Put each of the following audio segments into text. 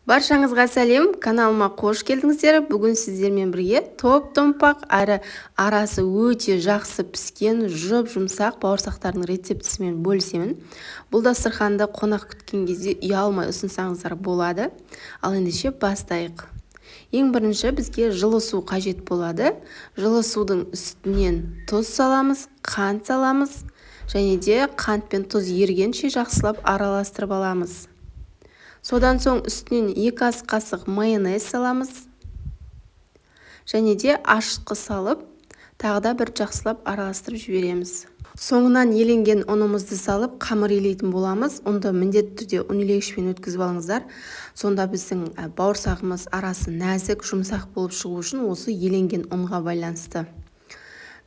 Баршаңызға сәлем, каналыма қош келдіңіздер. Бүгін сіздермен бірге топ-томпақ әрі арасы өте жақсы піскен жұп-жұмсақ бауырсақтардың рецептісімен бөлісемін. Бұл дастарханды қонақ күткен кезде ұялмай ұсынсаңыздар болады. Ал ендеше бастайық. Ең бірінші бізге жылы су қажет болады. Жылы судың үстінен тұз саламыз, қант саламыз және де қант пен тұз ергенше жақсылап араластырып аламыз. Содан соң үстінен 2 ас қасық майонез саламыз. Және де ашытқы салып, тағы да бір жақсылап араластырып жібереміз. Соңынан еленген ұнымызды салып, қамыр илейтін боламыз. Онда міндетті түрде ұнилегішпен өткізіп алыңыздар. Сонда біздің бауырсағымыз арасы нәзік, жұмсақ болып шығу үшін осы еленген ұнға байланысты.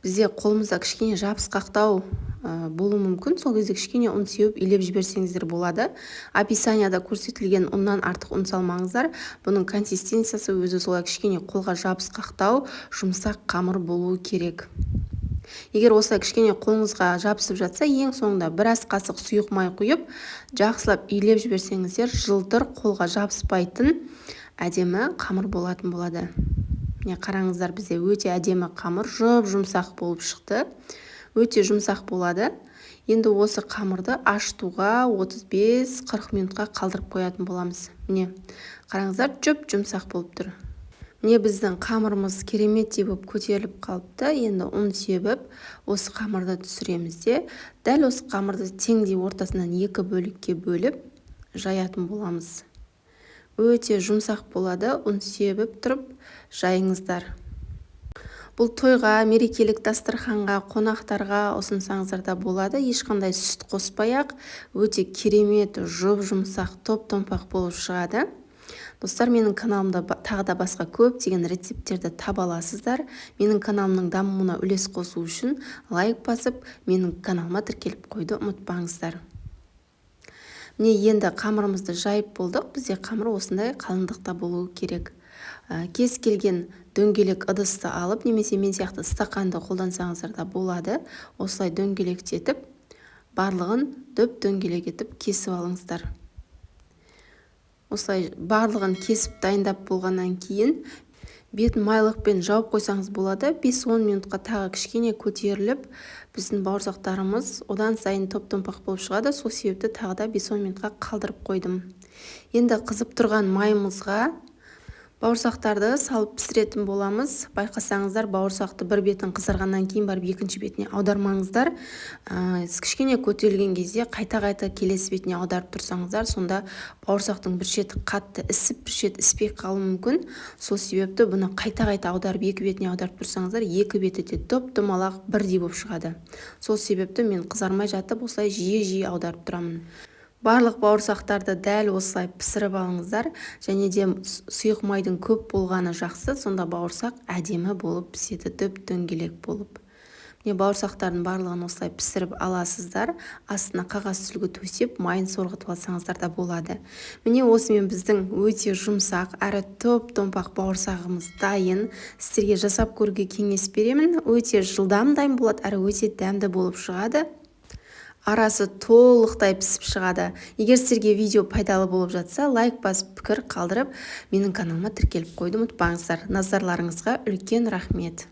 Бізде қолымызда кішкене жабысқақтау болуы мүмкін. Сол кезде кішкене ұн сеуіп илеп жіберсеңіздер болады. Описанияда көрсетілген ұннан артық ұн салмаңыздар. Бұның консистенциясы өзі солай кішкене қолға жабысқақтау, жұмсақ қамыр болуы керек. Егер осылай кішкене қолыңызға жабысып жатса, ең соңында 1 ас қасық сұйық май құйып, жақсылап илеп жіберсеңіздер, жылтыр, қолға жабыспайтын әдемі қамыр болатын болады. Міне қараңыздар, бізде өте әдемі қамыр, жұмсақ болып шықты. Өте жұмсақ болады. Енді осы қамырды ашытуға 35-40 минутқа қалдырып қоятын боламыз. Міне қараңыздар, жұмсақ болып тұр. Міне біздің қамырымыз кереметтей болып көтеріліп қалыпты. Енді ұн себіп, осы қамырды түсіреміз де, дәл осы қамырды теңдей ортасынан 2 бөлікке бөліп жаятын боламыз. Өте жұмсақ болады, ұн себіп тұрып жайыңыздар. Бұл тойға, мерекелік дастарханға, қонақтарға ұсынсаңыздар да болады. Ешқандай сүт қоспай-ақ, өте керемет, жұмсақ, топ-томпақ болып шығады. Достар, менің каналымда тағы да басқа көптеген рецепттерді таба аласыздар. Менің каналымның дамуына үлес қосу үшін лайк басып, менің каналыма тіркеліп қойды ұмытпаңыздар. Міне енді қамырымызды жайып болдық. Бізде қамыр осындай қалыңдықта болуы керек. Кез келген дөңгелек ыдысты алып, немесе мен сияқты стақанды қолдансаңыздар да болады. Осылай дөңгелектетіп, барлығын дөңгелек етіп кесіп алыңыздар. Осылай барлығын кесіп дайындап болғаннан кейін бетін майлықпен жауып қойсаңыз болады. 5-10 минутқа тағы кішкене көтеріліп, біздің бауырсақтарымыз одан сайын топ-томпақ болып шығады. Сол себепті тағы да 5-10 минутқа қалдырып қойдым. Енді қызып тұрған майымызға бауырсақтарды салып пісіретін боламыз. Байқасаңыздар, бауырсақты бір бетін қызарғаннан кейін барып екінші бетіне аудармаңыздар. Кішкене көтерілген кезде қайта-қайта келесі бетіне аударып тұрсаңыздар, сонда бауырсақтың бір шеті қатты ісіп, бір шеті іспей қалуы мүмкін. Сол себепті бұны қайта-қайта аударып, екі бетіне аударып тұрсаңыздар, екі беті де топ-домалақ бірдей болып шығады. Сол себепті мен қызармай жатып, осылай жиі-жиі аударып тұрамын. Барлық бауырсақтарды дәл осылай пісіріп алыңыздар, және де сұйық майдың көп болғаны жақсы, сонда бауырсақ әдемі болып піседі, дөңгелек болып. Міне бауырсақтардың барлығын осылай пісіріп аласыздар, астына қағаз сүлгі төсеп, майын сорғытып алсаңыздар да болады. Міне осымен біздің өте жұмсақ әрі топ-томпақ бауырсағымыз дайын. Сіздерге жасап көруге кеңес беремін. Өте жылдам дайын болады, әрі өте дәмді болып шығады. Арасы толықтай пісіп шығады. Егер сіздерге видео пайдалы болып жатса, лайк басып, пікір қалдырып, менің каналыма тіркеліп қойды ұмытпаңыздар. Назарларыңызға үлкен рахмет.